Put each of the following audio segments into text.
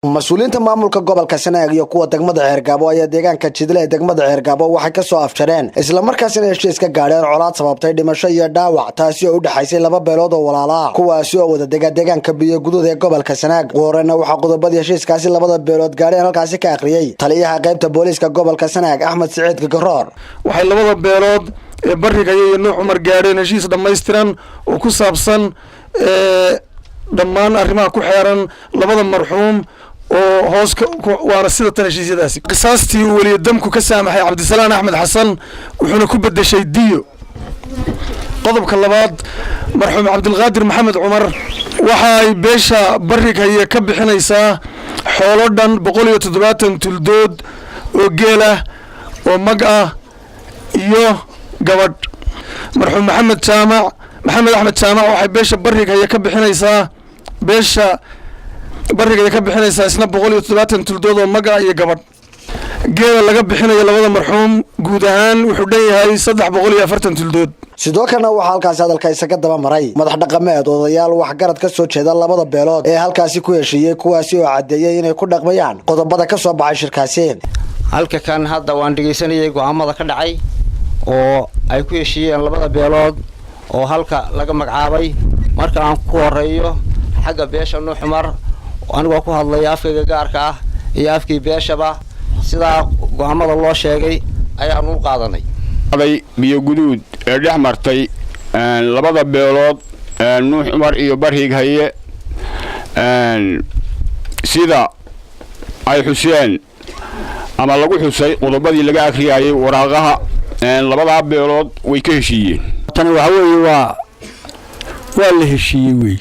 mas'uuliyiinta maamulka gobolka Sanaag iyo kuwa degmada Ceergaabo ayaa deegaanka Jidle ee degmada Ceergaabo waxay ka soo afjareen isla markaasina heshiis ka gaadheen colaad sababtay dhimasho iyo dhaawac taasi oo u dhaxaysay laba beelood oo walaala kuwaasi oo wada deegaanka biyo guduud ee gobolka Sanaag qoorana waxa qodobadii heshiiskaasi labada beelood gaadheen halkaasi ka akhriyay taliyaha qaybta booliska gobolka Sanaag Axmed Saciid Garoor waxay labada beelood ee bariga iyo Nuux Umar gaadheen heshiis dhameystiran oo ku saabsan dhammaan arrimaha ku xeeran labada marxuum oo hoos waana sida tan heshiisyadaasi qisaastii uu waliyo damku ka saamaxay Cabdisalaan Axmed Xasan wuxuuna ku bedeshay diyo qodobka labaad marxuum Cabdilqaadir Maxamed Cumar waxay beesha bariga iyo ka bixinaysaa xoolo dhan 170 tuldood oo geela oo mag ah iyo gabadh marxuum Maxamed Axmed Jaamac waxay beesha bariga iyo ka bixinaysaa beesha bariga ka bixinaysa isna 170 tuldood oo maga iyo gabadh geela laga bixinayo labada marxuum guud ahaan wuxuu dheeyahay 340 tuldood sidoo kalena waxa halkaas hadalka isaga daba maray madax dhaqameed odayaal wax garad ka soo jeeda labada beelood ee halkaasi ku heshiiyay kuwaasi oo cadeeyay inay ku dhaqmayaan qodobada ka soo baxay shirkaasi halka kan hadda waan dhageysanayay go'aamada ka dhacay oo ay ku heshiiyeen labada beelood oo halka laga magacaabay marka aan ku horeeyo xagga beesha Nuux Umar anigu ku hadlay afkayga gaarka ah iyo afkii beeshaba sida go'aamada loo sheegay ayaan u qaadanay biyo guduud ee dhex martay labada beelood Nuux Umar iyo Bariig Haye sida ay xuseen ama lagu xusay qodobadii laga akhriyay waraaqaha labada beelood way ka heshiiyeen tan waxa weeye waa la heshiiyay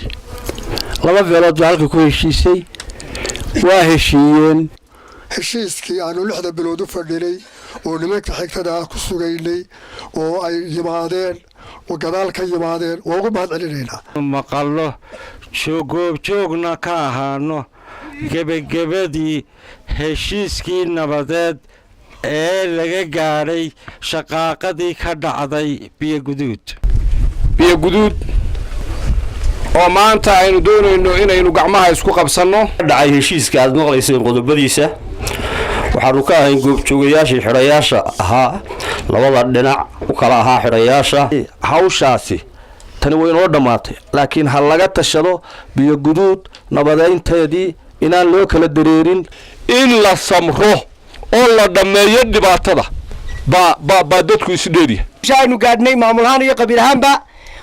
laba beelood halka ku heshiisay waa heshiiyeen heshiiskii aanu 6 bilood u fadhinay oo nimanka xigtada ku sugaynay oo ay yimaadeen oo gadaal ka yimaadeen waa ugu mahadcelinaynaa maqallo joogna ka ahaano gebagabadii heshiiskii nabadeed ee laga gaadhay shaqaaqadii ka dhacday biyo guduud oo maanta aynu doonayno inaynu gacmaha isku qabsano dhacay heshiiska aad maqlayseen qodobadiisa waxaanu ka ahayn goobjoogayaashii xirayaasha ahaa labada dhinac u kala ahaa xirayaasha hawshaasi tani way noo dhamaatay laakiin hal laga tashado biyo guduud nabadeynteedii inaan loo kala dareerin in la samro oo la dhameeyo dhibaatada ba dadku isu dheeriya aynu gaadhnay maamulahaan iyo qabiilahaanba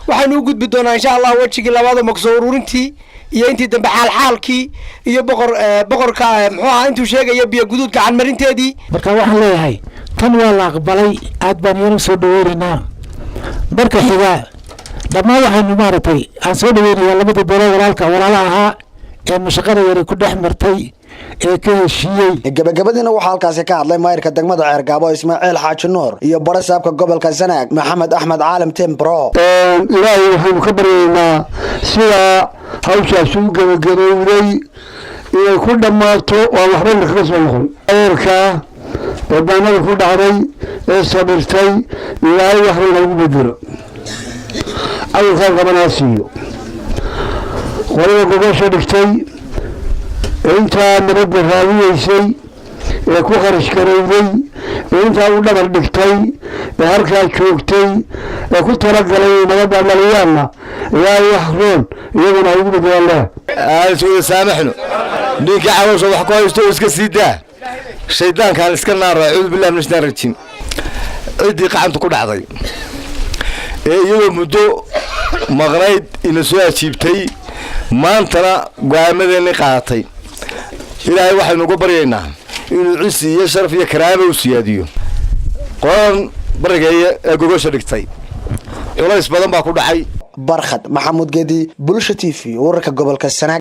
waxaanu u gudbi doonaa insha Allah wajigii labaad oo maksoo ururintii iyo intii dambe xaalkii iyo boqorka muxuu ahaa intuu sheegay biyo guduud gacan marinteedii marka waxaan leeyahay tan waa la aqbalay aad baan yar soo dhaweynaa marka xiga dhammaan waxaanu maartay aan soo dhaweynaa labada beelood walaalaha ee mashaqada yar ku dhex martay ee ka heshiiyay gabagabadina waxa halkaas ka hadlay maayirka degmada Ceergaabo Ismaaciil Xaaji Nuur iyo barasaabka gobolka Sanaag Maxamed Axmed Caalim Timbro ilaahay wuxuu ka baryaynaa sida hawshaas uu gabagabowday inay ku dhamaato oo waxba ka soo noqon eerka wadamada ku dhacday ee sabirtay ilaahay waxba lagu bedelo ayuu qabanaasiyo waliba gobosha dhigtay inta nabadda raadiyeysay ee ku qarash garowday inta uu dhabar dhigtay ee halkaa joogtay ee ku talagalay nabadda dhaliyana ilaahay waxroon iyaguna ugu bedelaan aan soo saamaxno ninka cawsha wax ku haysto iska siidaa shaydaanka iska naara cud billahi min shaytaan rajim cidii qacanta ku dhacday ee iyadoo muddo maqnayd in soo ajiibtay maantana go'aamadeena qaadatay ilaahay waxaynu ugu baryaynaa inuu cisi iyo sharaf iyo karaamo u siyaadiyo qoon barigeeya ee gogosha dhigtay culays badan baa ku dhacay Barkhad Maxamuud Geedi Bulsha TV wararka gobolka Sanaag